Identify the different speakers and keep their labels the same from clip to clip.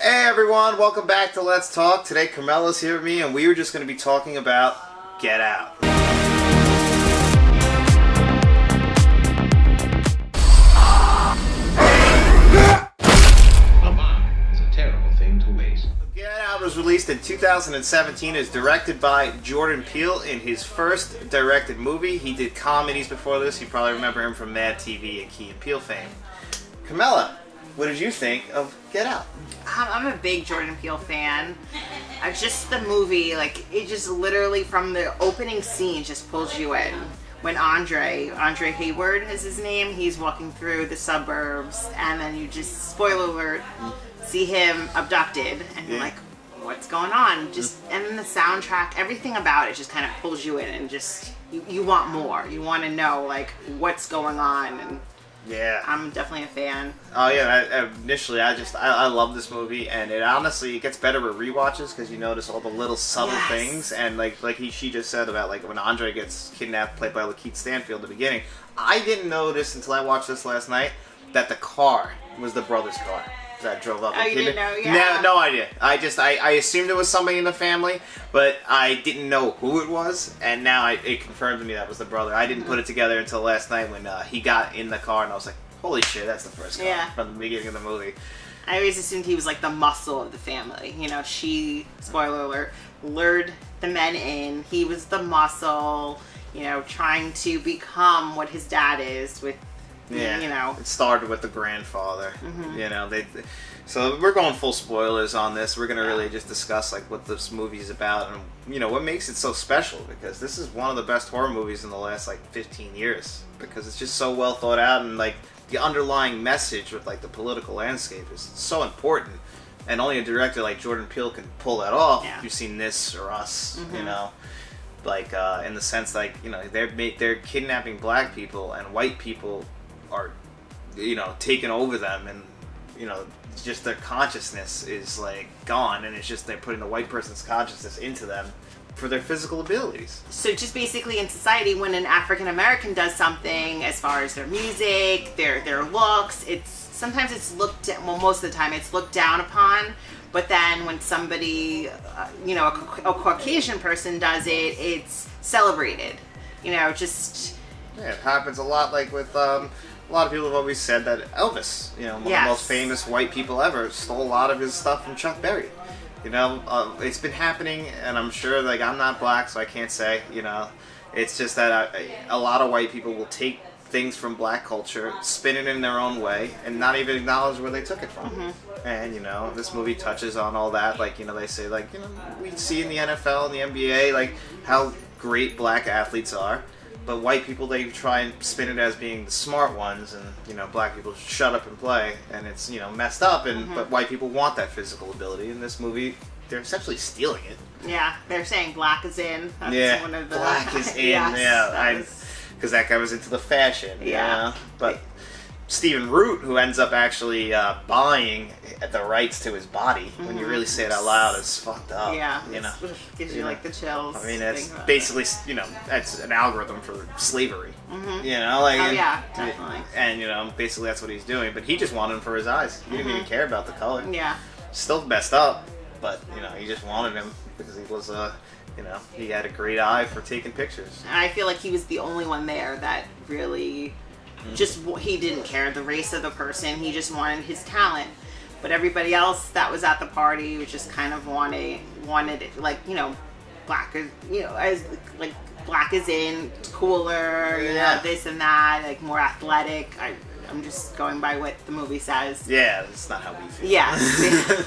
Speaker 1: Hey everyone, welcome back to Let's Talk. Today Carmela's here with me and we are just going to be talking about Get Out.
Speaker 2: A bomb is a terrible thing to waste.
Speaker 1: Get Out was released in 2017. It's directed by Jordan Peele in his first directed movie. He did comedies before this. You probably remember him from Mad TV and Key and Peele fame. Carmela, what did you think of Get Out?
Speaker 3: I'm a big Jordan Peele fan. Just the movie, like, it just literally from the opening scene just pulls you in. When Andre Hayward is his name, he's walking through the suburbs, and then you just, spoiler alert, see him abducted, and you're like, what's going on? And then the soundtrack, everything about it just kind of pulls you in, and just, you want more. You want to know, like, what's going on, and
Speaker 1: yeah,
Speaker 3: I'm definitely a fan.
Speaker 1: Oh yeah, initially I love this movie, and it honestly gets better with rewatches because you notice all the little subtle things, and she just said about like when Andre gets kidnapped, played by Lakeith Stanfield at the beginning. I didn't notice until I watched this last night that the car was the brother's car that drove up.
Speaker 3: Oh, you didn't know? Yeah.
Speaker 1: No idea. I assumed it was somebody in the family, but I didn't know who it was, and now it confirmed to me that was the brother. I didn't put it together until last night when he got in the car, and I was like, holy shit, that's the first car from the beginning of the movie.
Speaker 3: I always assumed he was like the muscle of the family. You know, she, spoiler alert, lured the men in. He was the muscle, you know, trying to become what his dad is with, you know.
Speaker 1: It started with the grandfather. You know, so we're going full spoilers on this. We're going to really just discuss like what this movie is about and, you know, what makes it so special, because this is one of the best horror movies in the last like 15 years because it's just so well thought out, and like the underlying message with like the political landscape is so important, and only a director like Jordan Peele can pull that off. If you've seen this or Us, you know, like in the sense like, you know, they're kidnapping black people and white people are, you know, taking over them, and you know, just their consciousness is like gone, and it's just they're putting the white person's consciousness into them for their physical abilities.
Speaker 3: So just basically in society, when an African American does something as far as their music, their looks, sometimes it's looked at, well, most of the time it's looked down upon, but then when somebody, you know, a Caucasian person does it, it's celebrated. You know, just...
Speaker 1: Yeah, it happens a lot, like with, a lot of people have always said that Elvis, you know, one of the most famous white people ever, stole a lot of his stuff from Chuck Berry. You know, it's been happening, and I'm sure, like, I'm not black, so I can't say, you know, it's just that a lot of white people will take things from black culture, spin it in their own way, and not even acknowledge where they took it from. And, you know, this movie touches on all that. Like, you know, they say, like, you know, we see in the NFL and the NBA, like, how great black athletes are. But white people, they try and spin it as being the smart ones, and, you know, black people shut up and play, and it's, you know, messed up, and but white people want that physical ability. In this movie, they're essentially stealing it.
Speaker 3: Yeah, they're saying black is in. That's one of the...
Speaker 1: black is in, because that guy was into the fashion, you know? But Stephen Root, who ends up actually buying the rights to his body, when you really say it out loud, is fucked up.
Speaker 3: Yeah,
Speaker 1: you know,
Speaker 3: gives you like the chills.
Speaker 1: I mean, that's basically, you know, that's an algorithm for slavery. You know, like,
Speaker 3: definitely.
Speaker 1: And you know, basically that's what he's doing. But he just wanted him for his eyes. He didn't even care about the color.
Speaker 3: Yeah,
Speaker 1: still messed up, but you know, he just wanted him because he was you know, he had a great eye for taking pictures.
Speaker 3: And I feel like he was the only one there that really he didn't care the race of the person. He just wanted his talent. But everybody else that was at the party was just kind of wanted it, like, you know, black is, you know, as like black is in, cooler, you know, this and that, like more athletic. I'm just going by what the movie says.
Speaker 1: Yeah, that's not how we feel.
Speaker 3: Yeah.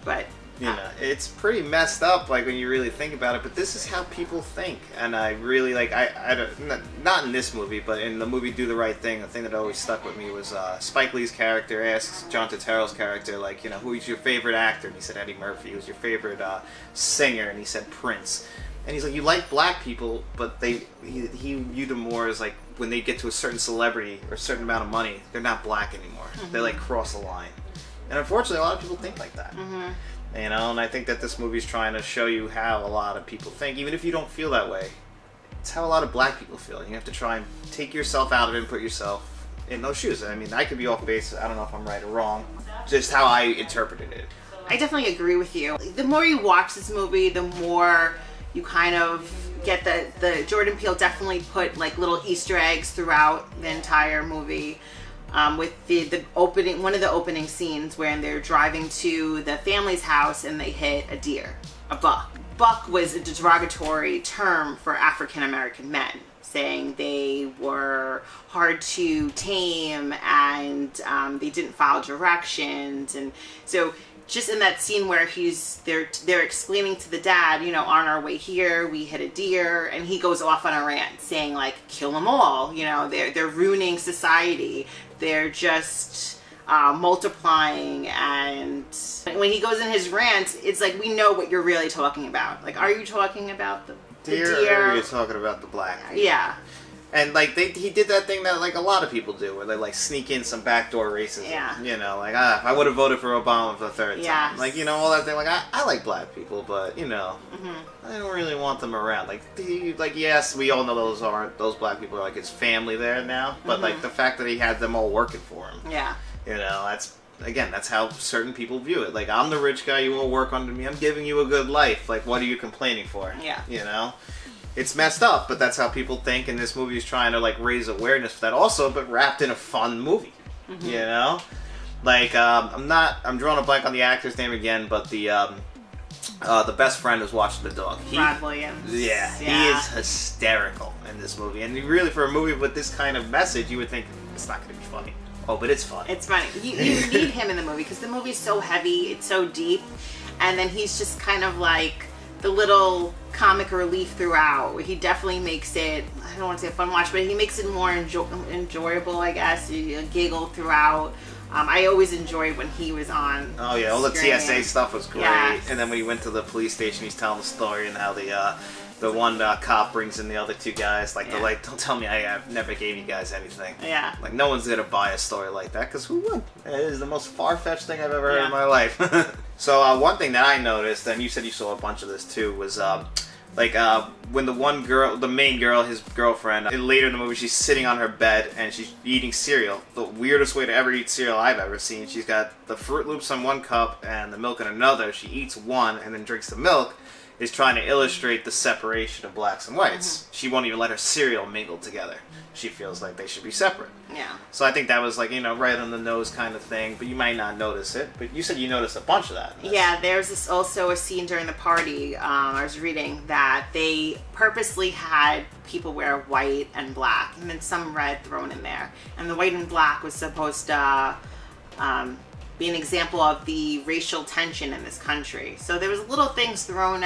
Speaker 3: But
Speaker 1: you know, it's pretty messed up, like, when you really think about it, but this is how people think, and I really, like, I don't, not in this movie, but in the movie Do the Right Thing, the thing that always stuck with me was Spike Lee's character asks John Turturro's character, like, you know, who's your favorite actor? And he said Eddie Murphy. Who's your favorite singer? And he said Prince. And he's like, you like black people, but he viewed them more as, like, when they get to a certain celebrity or a certain amount of money, they're not black anymore. They, like, cross a line. And unfortunately, a lot of people think like that. You know, and I think that this movie's trying to show you how a lot of people think, even if you don't feel that way. It's how a lot of black people feel. You have to try and take yourself out of it and put yourself in those shoes. I mean, I could be off base. I don't know if I'm right or wrong. just how I interpreted it.
Speaker 3: I definitely agree with you. The more you watch this movie, the more you kind of get the Jordan Peele definitely put like little Easter eggs throughout the entire movie. With the opening, one of the opening scenes when they're driving to the family's house and they hit a deer, a buck. Buck was a derogatory term for African American men, saying they were hard to tame and they didn't follow directions. And so just in that scene where they're explaining to the dad, you know, on our way here we hit a deer, and he goes off on a rant saying like, kill them all, you know, they're ruining society, they're just multiplying. And when he goes in his rant, it's like, we know what you're really talking about. Like, are you talking about the deer?
Speaker 1: Or are you talking about the black people?
Speaker 3: Yeah.
Speaker 1: And like he did that thing that like a lot of people do, where they like sneak in some backdoor racism.
Speaker 3: Yeah.
Speaker 1: You know, like if I would have voted for Obama for the third
Speaker 3: Yes.
Speaker 1: time, like, you know, all that thing. Like I like black people, but you know, I don't really want them around. Like yes, we all know those black people are like his family there now, but like the fact that he had them all working for him.
Speaker 3: Yeah.
Speaker 1: You know, that's how certain people view it. Like, I'm the rich guy, you won't work under me, I'm giving you a good life. Like, what are you complaining for?
Speaker 3: Yeah.
Speaker 1: You know? It's messed up, but that's how people think, and this movie is trying to, like, raise awareness for that also, but wrapped in a fun movie. You know? Like, I'm drawing a blank on the actor's name again, but the best friend who's watching the dog.
Speaker 3: Rod Williams.
Speaker 1: Yeah, he is hysterical in this movie. And really, for a movie with this kind of message, you would think it's not going to be funny. Oh, but it's fun.
Speaker 3: It's funny. You need him in the movie because the movie's so heavy, it's so deep, and then he's just kind of like the little comic relief throughout. He definitely makes it, I don't want to say a fun watch, but he makes it more enjoyable, I guess. You giggle throughout. I always enjoyed when he was on.
Speaker 1: Oh yeah, all the
Speaker 3: screen.
Speaker 1: TSA stuff was great.
Speaker 3: Yes.
Speaker 1: And then when he went to the police station, he's telling the story and how the one cop brings in the other two guys. Like, they're like, don't tell me I never gave you guys anything.
Speaker 3: Yeah.
Speaker 1: Like, no one's gonna buy a story like that, because who would? It is the most far-fetched thing I've ever heard in my life. So one thing that I noticed, and you said you saw a bunch of this too, was when the main girl, his girlfriend, later in the movie, she's sitting on her bed and she's eating cereal. The weirdest way to ever eat cereal I've ever seen. She's got the Fruit Loops on one cup and the milk in another. She eats one and then drinks the milk. Is trying to illustrate the separation of blacks and whites. She won't even let her cereal mingle together. She feels like they should be separate.
Speaker 3: Yeah.
Speaker 1: So I think that was like, you know, right on the nose kind of thing, but you might not notice it. But you said you noticed a bunch of that.
Speaker 3: Yeah, there's also a scene during the party, I was reading, that they purposely had people wear white and black, and then some red thrown in there. And the white and black was supposed to be an example of the racial tension in this country. So there was little things thrown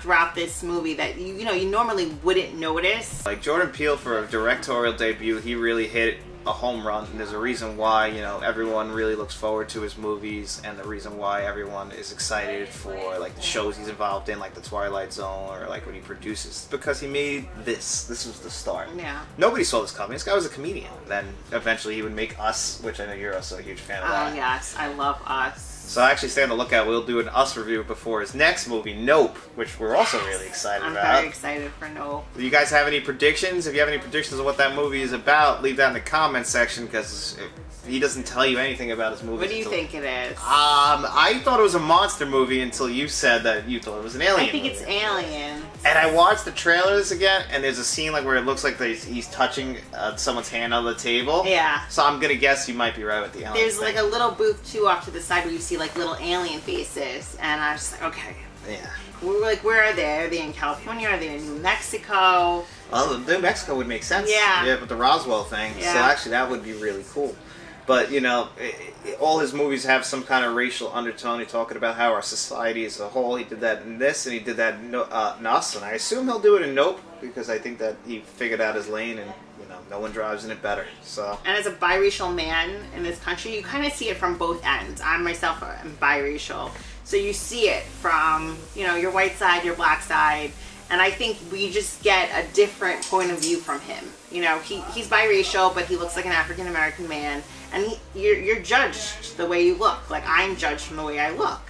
Speaker 3: throughout this movie that you normally wouldn't notice.
Speaker 1: Like Jordan Peele, for a directorial debut, he really hit a home run, and there's a reason why, you know, everyone really looks forward to his movies, and the reason why everyone is excited for like the shows he's involved in, like The Twilight Zone, or like when he produces, because he made this was the start.
Speaker 3: Yeah.
Speaker 1: Nobody saw this coming. This guy was a comedian. Then eventually he would make Us, which I know you're also a huge fan of.
Speaker 3: Oh yes, I love Us.
Speaker 1: So actually, stay on the lookout. We'll do an Us review before his next movie, Nope, which we're also really excited about.
Speaker 3: I'm very excited for Nope.
Speaker 1: Do you guys have any predictions? If you have any predictions of what that movie is about, leave that in the comments section, because he doesn't tell you anything about his movie.
Speaker 3: What do you think it is?
Speaker 1: I thought it was a monster movie until you said that you thought it was an alien
Speaker 3: I think
Speaker 1: movie.
Speaker 3: it's Alien.
Speaker 1: And I watched the trailers again, and there's a scene like where it looks like he's touching someone's hand on the table.
Speaker 3: Yeah.
Speaker 1: So I'm gonna guess you might be right with the alien.
Speaker 3: There's
Speaker 1: thing.
Speaker 3: like a little booth too off to the side where you see like little alien faces, and I was just like, okay.
Speaker 1: Yeah.
Speaker 3: We were like, where are they? Are they in California? Are they in New Mexico?
Speaker 1: Well, New Mexico would make sense.
Speaker 3: Yeah.
Speaker 1: Yeah, but the Roswell thing.
Speaker 3: Yeah.
Speaker 1: So actually, that would be really cool. But, you know, all his movies have some kind of racial undertone. He's talking about how our society as a whole. He did that in this, and he did that in Us. And I assume he'll do it in Nope, because I think that he figured out his lane, and, you know, no one drives in it better. So.
Speaker 3: And as a biracial man in this country, you kind of see it from both ends. I myself am biracial. So you see it from, you know, your white side, your black side. And I think we just get a different point of view from him. You know, he's biracial, but he looks like an African American man. And you're judged the way you look. Like, I'm judged from the way I look.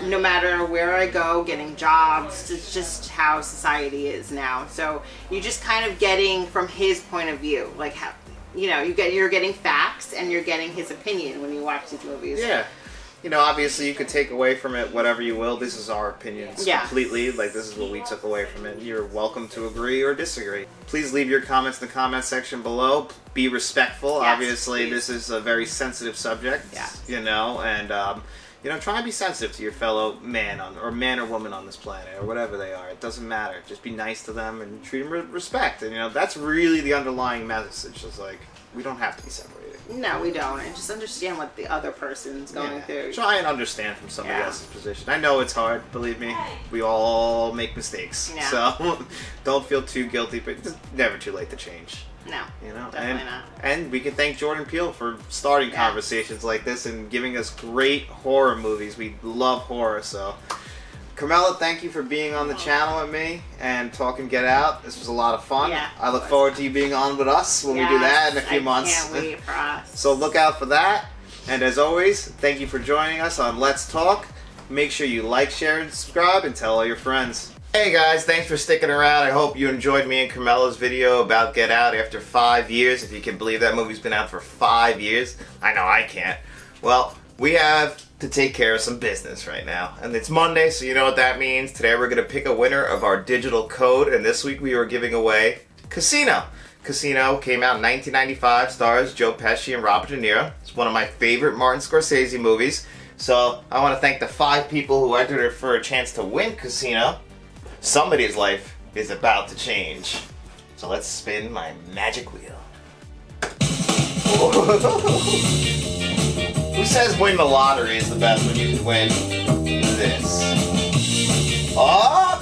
Speaker 3: No matter where I go, getting jobs, it's just how society is now. So you're just kind of getting from his point of view. Like, how you know, you're getting facts and you're getting his opinion when you watch these movies.
Speaker 1: Yeah. You know, obviously you could take away from it whatever you will. This is our opinions completely. Like, this is what we took away from it. You're welcome to agree or disagree. Please leave your comments in the comment section below. Be respectful.
Speaker 3: Yes,
Speaker 1: Obviously,
Speaker 3: please.
Speaker 1: this is a very sensitive subject.
Speaker 3: Yeah.
Speaker 1: You know, and you know, try and be sensitive to your fellow man or woman on this planet, or whatever they are. It doesn't matter. Just be nice to them and treat them with respect. And you know, that's really the underlying message. It's like, we don't have to be separated.
Speaker 3: No, we don't. And just understand what the other person's going through.
Speaker 1: Try and understand from somebody else's position. I know it's hard, believe me. We all make mistakes.
Speaker 3: Yeah.
Speaker 1: So don't feel too guilty, but it's never too late to change.
Speaker 3: No,
Speaker 1: you know,
Speaker 3: definitely not.
Speaker 1: And we can thank Jordan Peele for starting conversations like this and giving us great horror movies. We love horror, so... Carmela, thank you for being on the channel with me and talking Get Out. This was a lot of fun.
Speaker 3: Yeah,
Speaker 1: I look forward to you being on with us when we do that in a few months.
Speaker 3: I can't wait for us.
Speaker 1: So look out for that. And as always, thank you for joining us on Let's Talk. Make sure you like, share, and subscribe, and tell all your friends. Hey guys, thanks for sticking around. I hope you enjoyed me and Carmela's video about Get Out after 5 years. If you can believe that movie's been out for 5 years. I know I can't. Well, we have to take care of some business right now. And it's Monday, so you know what that means. Today we're going to pick a winner of our digital code, and this week we were giving away Casino. Casino came out in 1995, stars Joe Pesci and Robert De Niro. It's one of my favorite Martin Scorsese movies. So I want to thank the 5 people who entered for a chance to win Casino. Somebody's life is about to change. So let's spin my magic wheel. Who says win the lottery is the best when you can win this? Oh!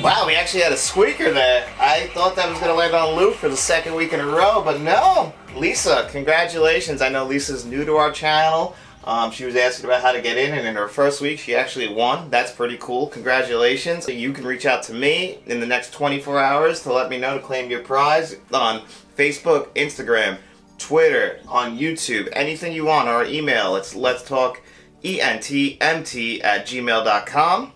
Speaker 1: Wow, we actually had a squeaker there. I thought that was going to land on Lou for the 2nd week in a row, but no! Lisa, congratulations. I know Lisa's new to our channel. She was asking about how to get in, and in her first week, she actually won. That's pretty cool. Congratulations. You can reach out to me in the next 24 hours to let me know to claim your prize on Facebook, Instagram, Twitter, on YouTube, anything you want. Our email, it's letstalkentmt@gmail.com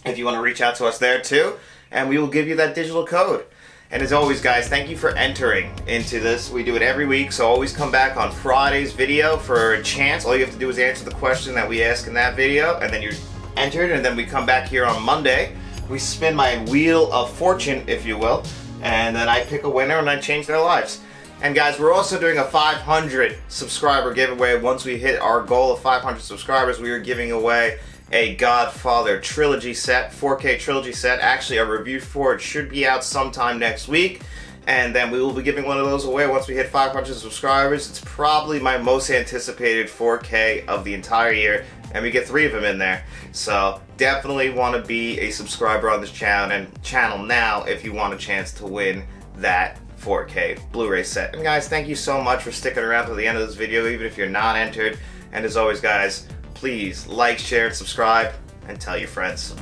Speaker 1: if you want to reach out to us there too, and we will give you that digital code. And as always, guys, thank you for entering into this. We do it every week, so always come back on Friday's video for a chance. All you have to do is answer the question that we ask in that video, and then you're entered, and then we come back here on Monday. We spin my wheel of fortune, if you will, and then I pick a winner and I change their lives. And guys, we're also doing a 500 subscriber giveaway. Once we hit our goal of 500 subscribers, we are giving away a Godfather trilogy set, 4K trilogy set. Actually, a review for it should be out sometime next week. And then we will be giving one of those away once we hit 500 subscribers. It's probably my most anticipated 4K of the entire year, and we get 3 of them in there. So definitely want to be a subscriber on this channel now if you want a chance to win that 4K Blu-ray set. And guys, thank you so much for sticking around to the end of this video, even if you're not entered. And as always, guys, please like, share, and subscribe, and tell your friends.